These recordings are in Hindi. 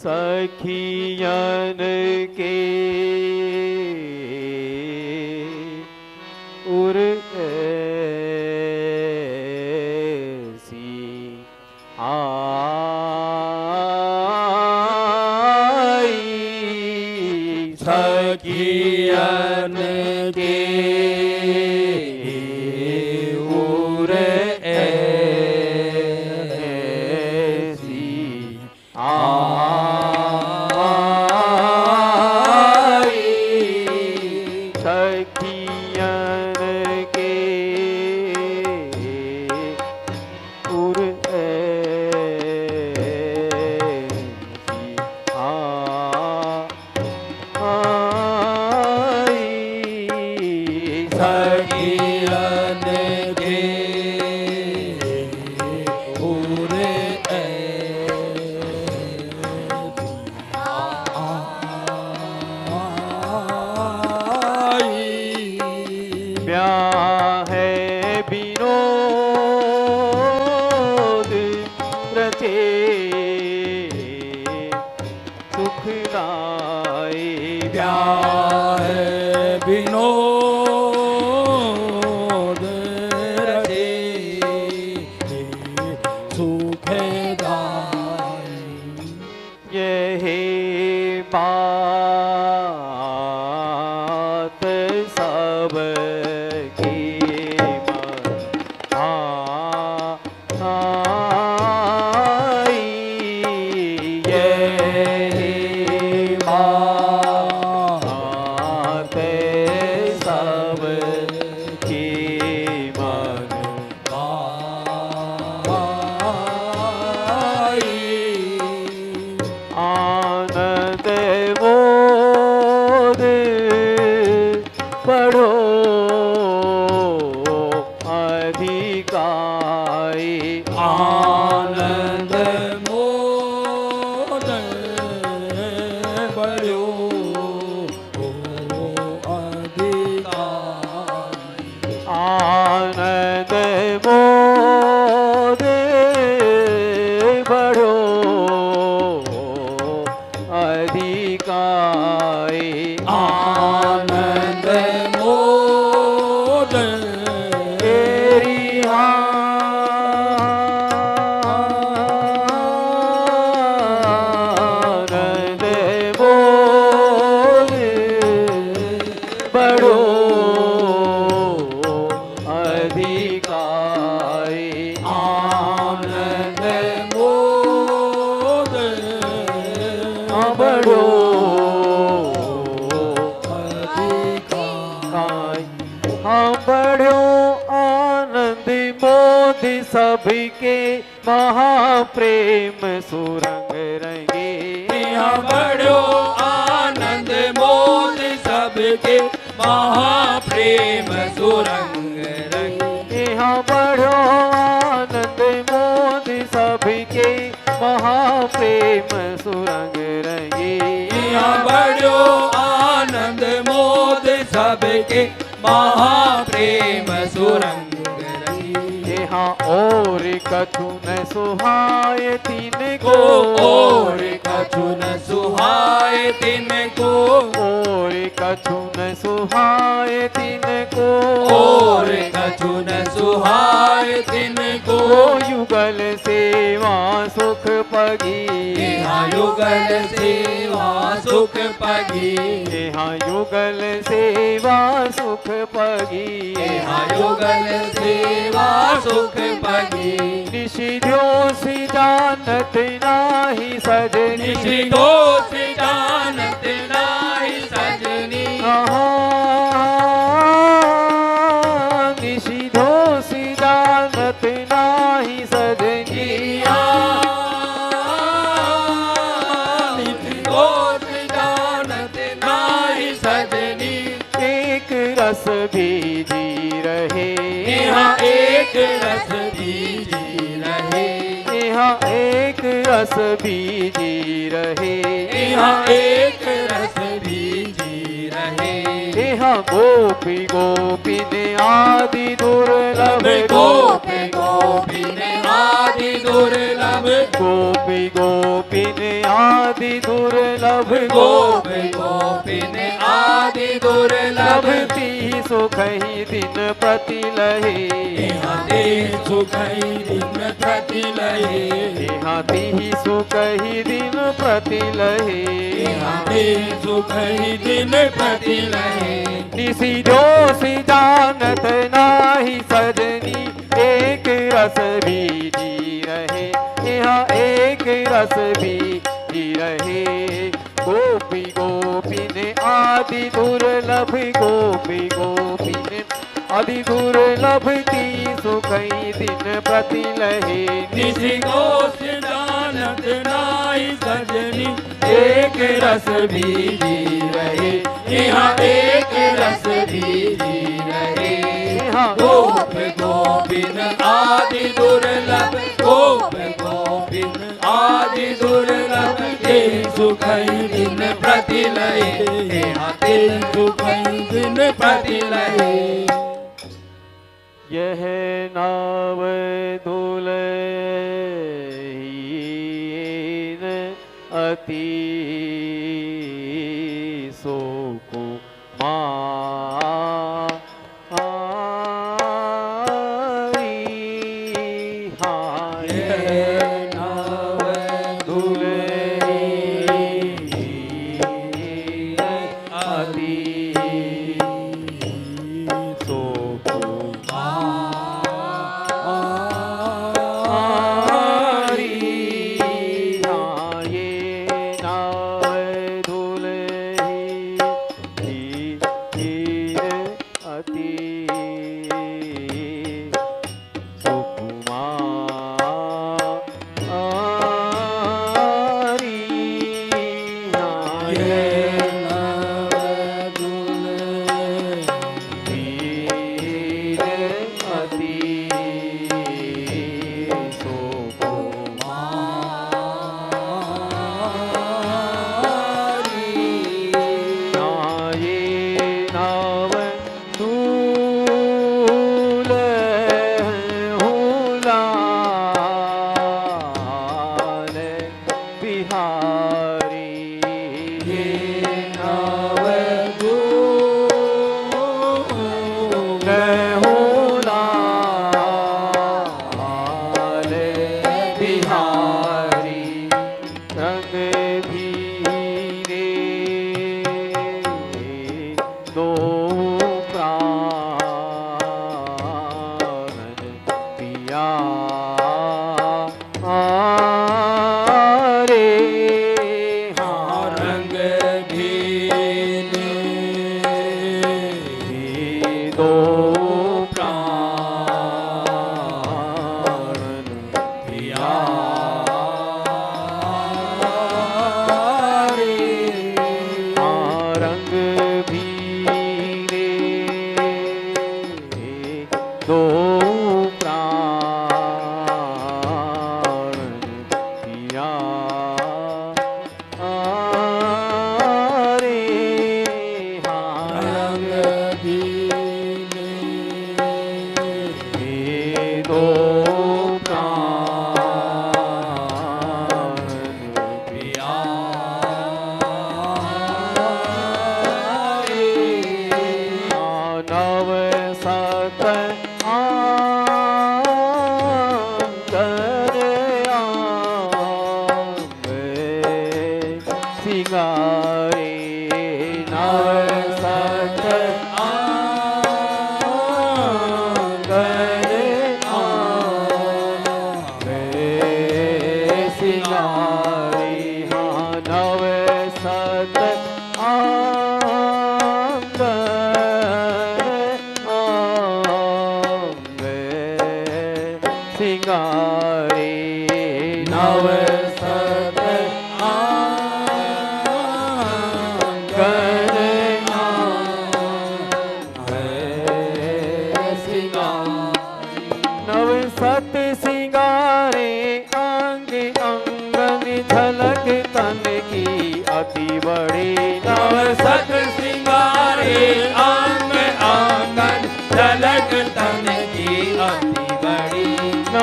सखियन के उर ऐसी आई सखियन के उर ऐसी आई सखियन के उर ऐसी आई सखियन के उर ब्याह है विनोद रचे सुखदाई ब्याह विनोद रचे सुखदाई यही बात सब की आई यही बात सब की मन आनंद मोद पढ़ो अधिकाई आनंद मोद बड़ो अधिकारी आनंद मोद बढ़ो अधिकाई आनंद मोद तेरी आनंद मोद बढ़ो अधिकाई आनंद मोद बढ़ो अधिकारी हम बढ़ो आनंद मोद सबके महाप्रेम सुरंग रंगे यहाँ बड़ो आनंद मोद सबके महाप्रेम सुरंग रंगे यहाँ बढ़ो आनंद मोद सबके महाप्रेम सुरंग रंगे यहाँ बड़ो आनंद मोद सबके महाप्रेम सुरंग रंगे यहाँ और कछु न सुहाय तिनको और कछु न सुहाय तिनको और कछु न सुहाय तिनको और कछु न सुहाय तिनको युगल सेवा सुख पगी यहाँ युगल सेवा सुख पगी यहाँ युगल सेवा सुख पगी यहाँ युगल सेवा सुख पगी निषिध्यों से जानत नाही सजनी निषिद्धो से जानत नाही सजनी निषिध्यों से जानत नाही सजनी निषिद्धो से जानत नाही सजनी एक रस भी जी रहे यहाँ एक रस बीजी रहे यहाँ एक रस बीजी रहे यहाँ एक रस बीजी रहे यहाँ गोपी गोपी ने आदि दुर्लभ गोपी गोपी ने आदि दुर्लभ गोपी गोपिन आदि दुर्लभ गोपी गोपिन आदि दुर्लभ लभती सुख ही दिन प्रति लहे हाथे सुख ही दिन प्रति लहे हाथी ही सुख ही दिन प्रति लहे हाथे सुख ही दिन प्रति लहे निसी जोशी जानत नाही सजनी एक रस बीजी रहे यहाँ एक रस बीजी रहे गोपी गोपिन आदि दुर्लभ गोपी गोपिन आदि दुर्लभ ती सुखई दिन प्रति लहे निसी दोष जानत नाई सजनी एक रस बीजी रहे यहाँ एक रस बीजी रहे गोप गोपिन आदि दुर्लभ गोप गोपिन आदि दुर्लभ ते सुखई दिन प्रति लहे यहाँ ते सुखई दिन प्रति लहे यह नाव दुलहीन अति सुकुमारी हाँ यह नाव दुलहीन अति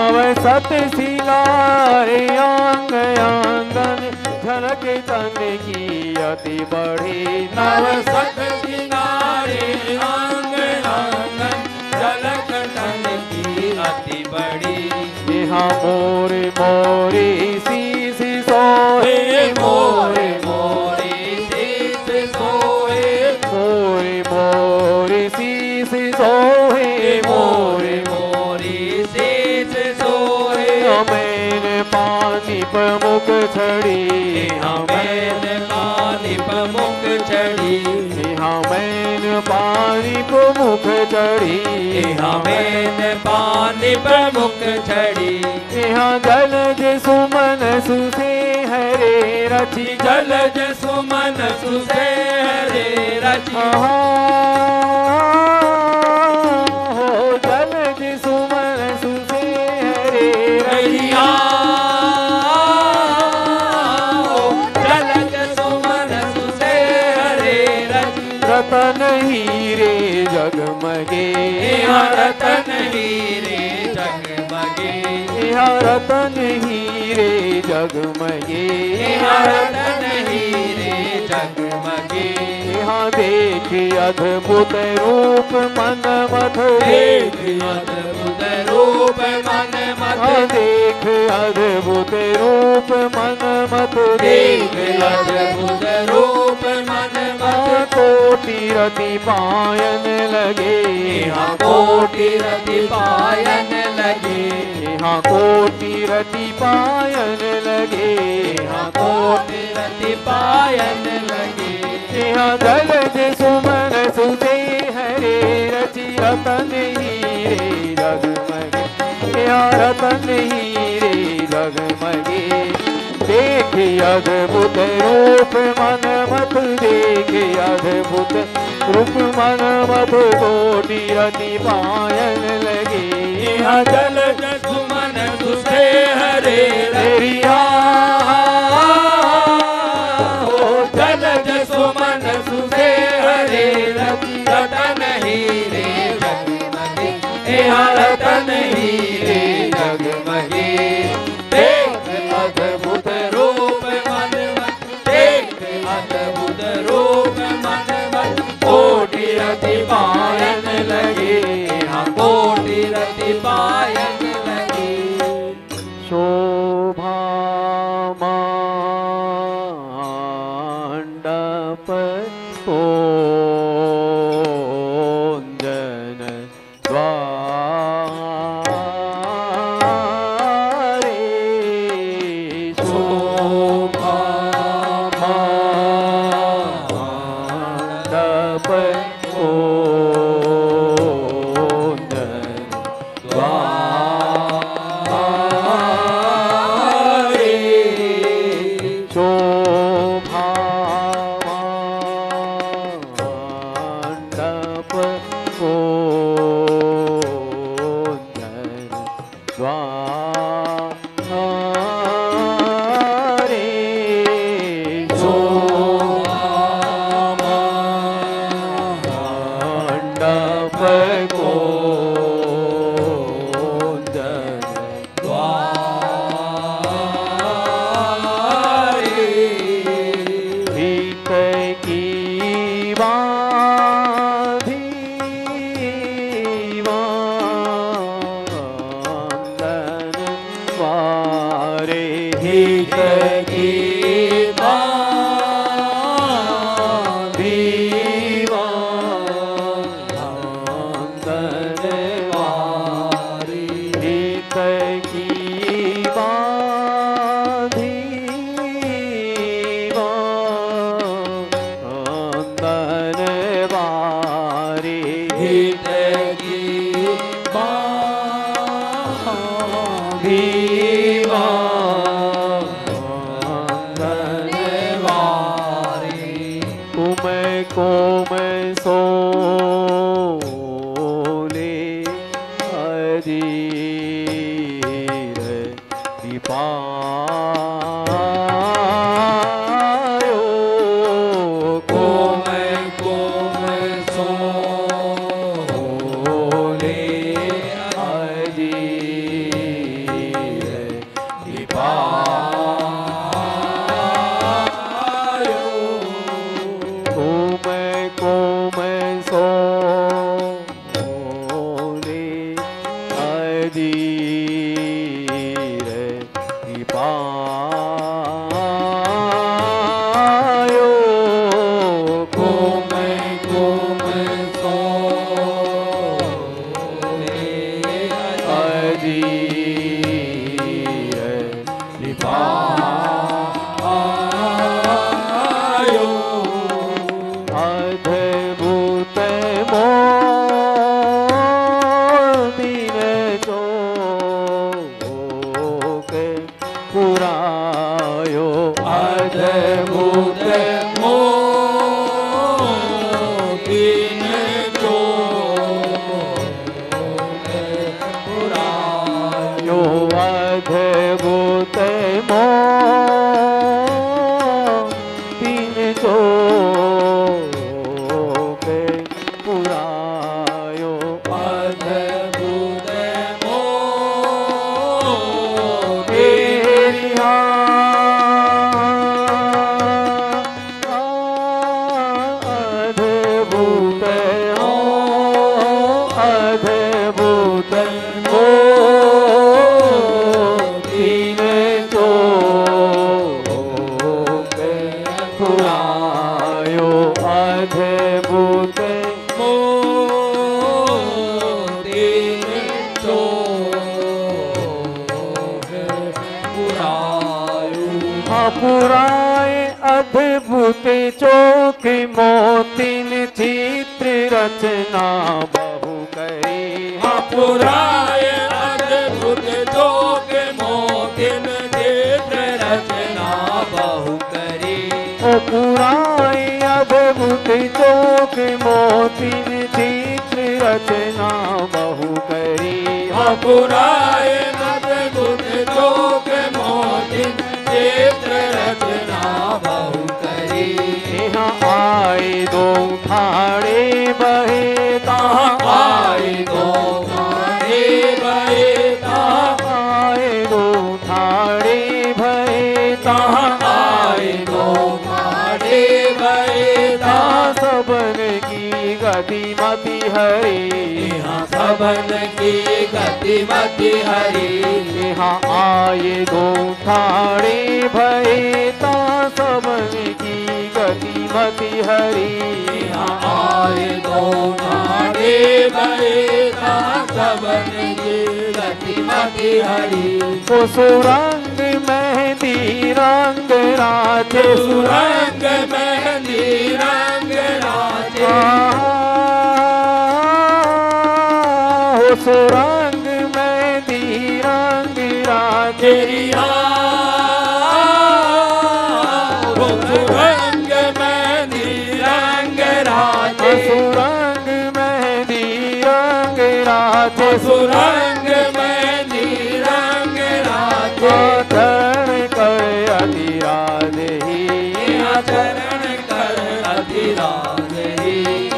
नव सत सिंगारे आंग आंगन झलक तन की अति बड़ी नव सत सिंगारे आंग आंगन झलक तन की अति बड़ी यहाँ मोरे मोरे शीश सोहे मोरे मोरे शीश सोहे मोरे मोरे शीश सोहे मोरे मोरे शीश सोहे हमें पानी प्रमुख छड़ी हमें पानी प्रमुख चढ़ी हमें पानी प्रमुख चढ़ी हमें पानी प्रमुख चढ़ी यहाँ जलज सुमन सुसे हरे रचि जलज सुमन सुसे हरे रचि हो जलज सुमन सुसे हरे रचिया जलज सुमन सुसे हरे रचि रतन हीरे जगमगे रतन हीरे जगमगे रतन हीरे जगमगे रतन हीरे जगमगे यहाँ देख अद्भुत रूप मन मत देख अद्भुत रूप मन मत देख अद्भुत रूप मन मत देख अद्भुत रूप मन मत कोटि रति पायन लगे कोटि रति पायन लगे यहाँ कोटि रति पायन लगे कोटि रति पायन लगे यहाँ जलज सुमन सुसे हरे रचि रतन हीरे जगमगे यहाँ रतन हीरे जगमगे देख अद्भुत रूप मन मत देख अद्भुत रूप मन मत कोटि रति पायन लगे यहाँ जलज सुमन सुसे हरे तेरिया जलज सुमन सुसे हरे रतन हीरे जगमगे रतन हीरे जगमगे देख अद्भुत रूप मन मत देख अद्भुत रूप मन मत कोटि रति पायन लगे कोटि रति पायन लगे शोभा मांडप पोंजन द्वारे शोभा मांडप पोंजन द्वारे शोभा मांडप पोंजन द्वारे शोभा मांडप पोंजन भीत की बाधी वांदन वारे हित की बाधी वांदन वारे हित की बाधी वांदन वारे हित की वांदन वारे कोम सोले हरीर दीपायो कोम सोले हरीर अद्भुत मोती ने जो यो अद्भुत मोतीन जो के पुरायो अद्भुत मोती तेरी अद्भुत हो अद्भुत मोतीन जो के पुरायो अद्भुत मोती ने जो पुरायो पुराए अद्भुत चोक मोतिन चित्र रचना बहु करी पुराय अद्भुत जोग मोतिन चित्र रचना बहु करी ओ पुराए अद्भुत चोक मोतिन चित्र रचना बहु करी पुराय अद्भुत जोग मोतिन चित्र रचना बहु करी यहाँ आए दो ठाड़े बहे कहाँ आए दो मारे बहे कहाँ आए दो ठाड़े भये कहाँ आए दो मारे बहे यहाँ सबन की गति मति हरी यहाँ सबन की गति मति हरी यहाँ आए दो ठाड़े भये ता सबन की गति मति हरी यहाँ आए दो नारे बहे सबन की गति मति हरी ओ सुरंग मेहंदी रंग राजे सुरंग मेहंदी रंग राजे ओ सुरंग मेहंदी रंग राजे सुरंग मेहंदी रंग राजे सुरंग मेहंदी रंग राजे सुरंग मेहंदी रंग राजे चरण कर अति राधे यहाँ चरण कर अधिराज ही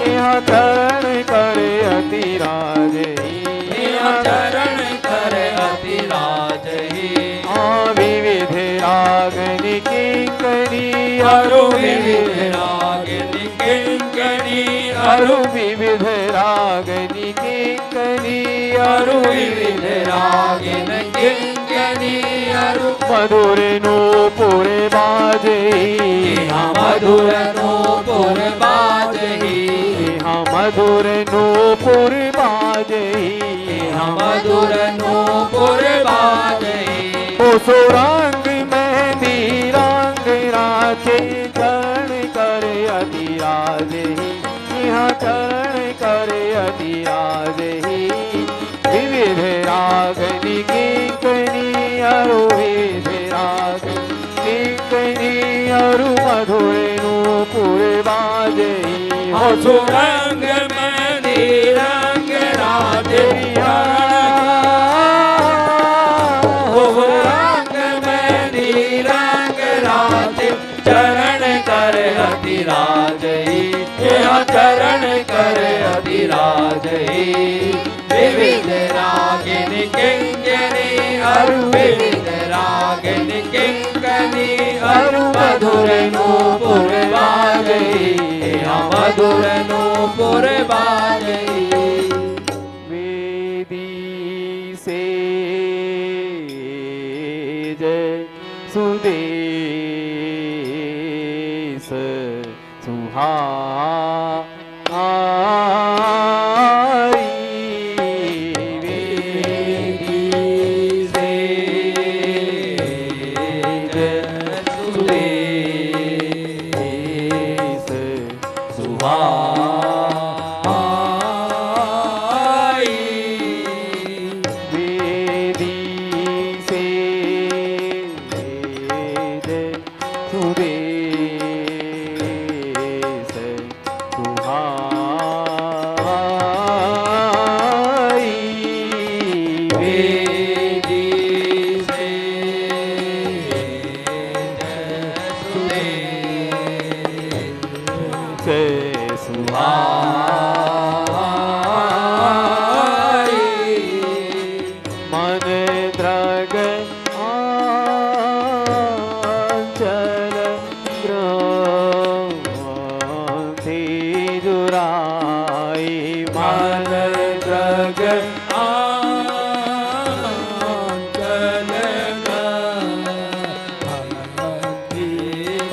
यहाँ चरण कर अति राधे यहाँ चरण कर अधिराज ही विविध रागन किंकरी अरु विविध रागन किंकरी अरु विविध रागन किंकरी अरु विविध रागन किंकरी अरु मधुर नूपुर बाजे यहाँ मधुर नूपुर बाजही यहाँ मधुर नूपुर बाजे यहाँ मधुर नूपुर बाजही ओ सुरंग मेहंदी रंग राजे चरण कर अति राजे यहाँ चरण कर अति राजे विविध रागनी किंकनी अरु विविध राग किंकनी अरु मधुर नूपुर बाजे हो सुरंग मेहंदी रंग राजे रंग मेहंदी रंग राजे चरण कर अधिराज यहाँ चरण कर अधिराज विविध रागिन किंकरी अरु विविध रागिन किंकरी अरु मधुर नूपुर बाजही यहाँ मधुर नूपुर बाजही वेदी से जय सुदेश सुहाई वेदी से जय सुदेश सुहाई वेदी से जय सुदेश से सुहाई मन द्रग आंचल ग्रंथि जुराई मन द्रग आंचल ग्रंथि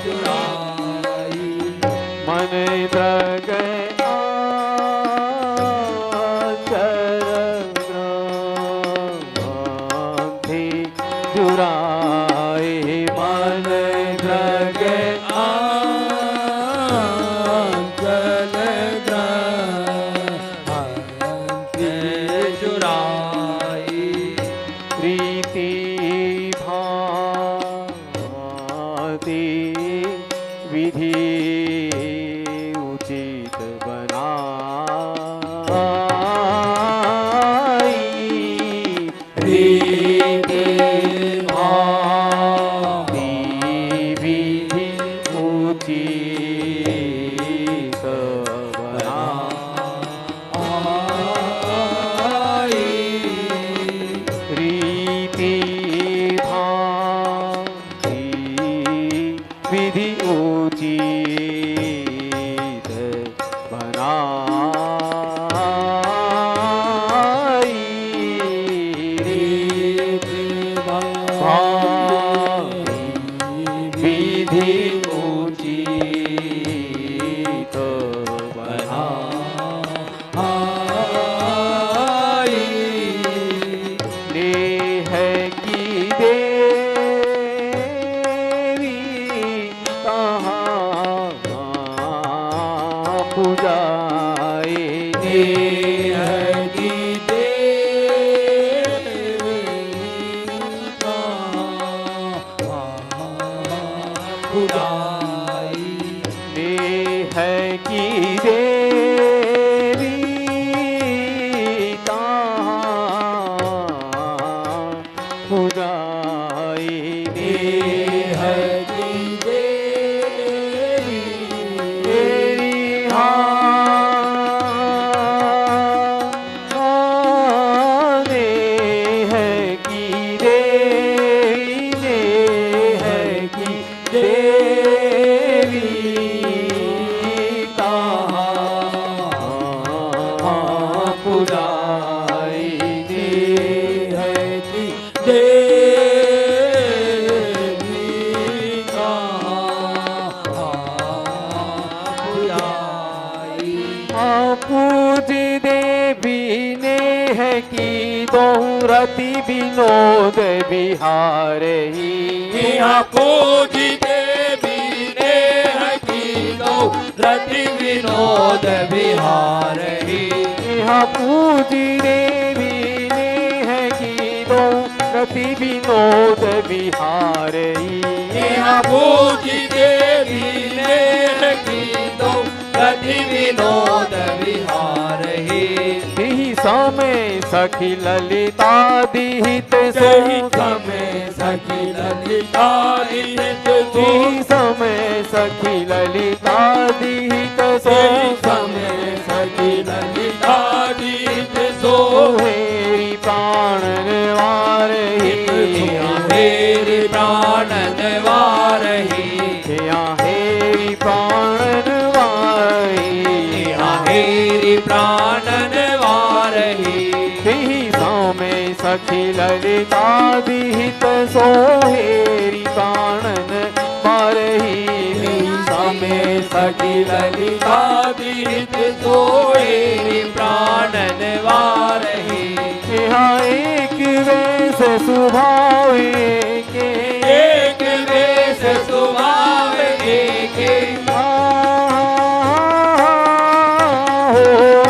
जुराई मन द्रग आंचल ग्रंथि जुराई मन द्रग आंचल ग्रंथि जुराई प्रीति भांति विधि उचित बनाई प्रीति भांति विधि उचित बनाई रीति भांति विधि उचित बनाई रीति भांति विधि उचित बनाई नेह की देवी कहाँ पूजाए नेह की देवी खुदाई नेह की देवी कहाँ पूजाए नेह की देवी तेरी नेह की देवी नेह की देवी कहाँ पूजाई नेह की देवी कहाँ खुदाई पूज देवी नेह की दोहरति विनोद बिहार ही यहाँ पूजी देवी नेह की दो रति विनोद बिहार ही यहाँ पूज देवी नेह की दोहरति विनोद बिहार ही यहाँ पूजी देवी नेह की दो रति विनोद बिहार ही ही समय सखी ललिता दिहित सही सो समय सखी ललिता निहित सो ही समय सखी ललिता दिहित सो सही समय सखी ललिता निहित सो हेरी प्राण निवार ही हेरी प्राण निवारहि हेरी प्राण निवार हेरी प्राण निवारहि ही समय सखी ललिता दिहित सो हेरी प्राणन मारही समय सखी ललिता दीत सोएरी प्राण निवारहि यहाँ एक वेश सुभावे के एक वेश स्वभाव एके हो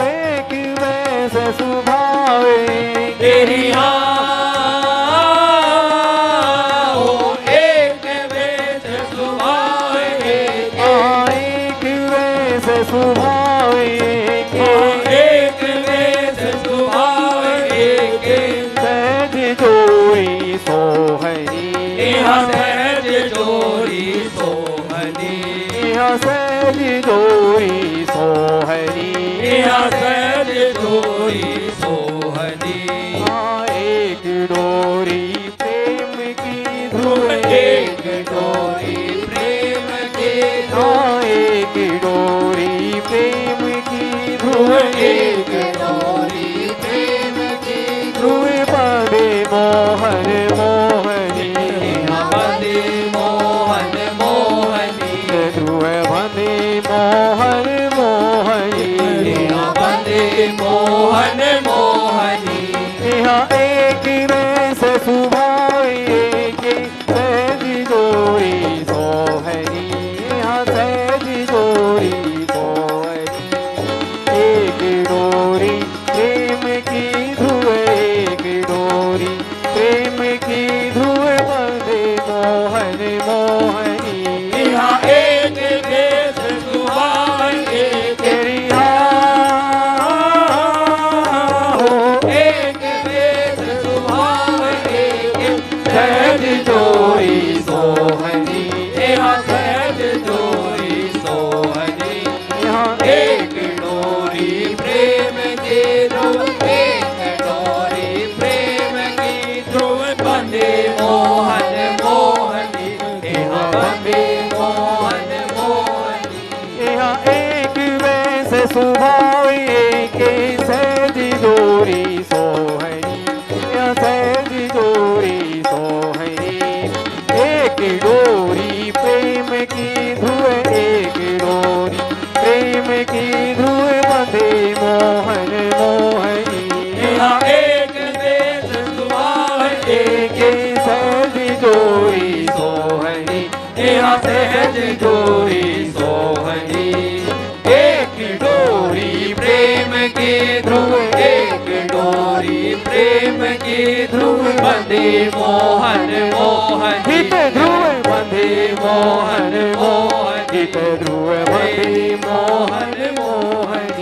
एक वेश सुभावे तेरी हो एक वेश स्वभाव एके एक वेश सुभावे एक वेश स्वभाव एके सहज जोड़ी सोहनी यहाँ सहज जोड़ी सोहनी यहाँ सहज जोरी सोहनी, यहाँ सहज जोरी सोहनी। हाँ एक डोरी प्रेम की ध्रुव, एक डोरी प्रेम की हाँ एक डोरी प्रेम की ध्रुव, एक डोरी प्रेम की ध्रुव बंधे मोहन मोहनी, बंदे मोहन मोहनी, ध्रुव बंधे मोहन मोहनी, बंदे मोहन मोहनी। यहाँ एक रस सुभाए के सहज जोरी सोहनी, यहाँ सहज जोरी सोहनी। एक डोरी प्रेम की ध्रुव, एक डोरी प्रेम की ध्रुव बंधे मोहन मोहनी, यहाँ एक देश सुभान एक तेरी हाँ हो एक देश सुभान एक सहज जोरी सोहनी, यहाँ सहज जोरी सोहनी। यहाँ एक डोरी प्रेम की ध्रुव, एक डोरी प्रेम की ध्रुव बंदे मोहन मोहनी, यहाँ बंदे मोहन मोहनी। यहाँ एक वैसे स्वभाव के सहज जोरी सोहनी, यहाँ सहज जोरी सोहनी। एक डोरी प्रेम की ध्रुव, एक डोरी प्रेम की ध्रुव बंधे मोहन मोहनी, यहाँ एक देश सुभान एक सहज जोरी सोहनी, यहाँ सहज जोरी सोहनी। एक डोरी प्रेम की ध्रुव, एक डोरी प्रेम की ध्रुव बंदे मोहन मोहन। हित ध्रुव बंधे मोहन मोहन, मोहन हित ध्रुव बंधे मोहन मोहन।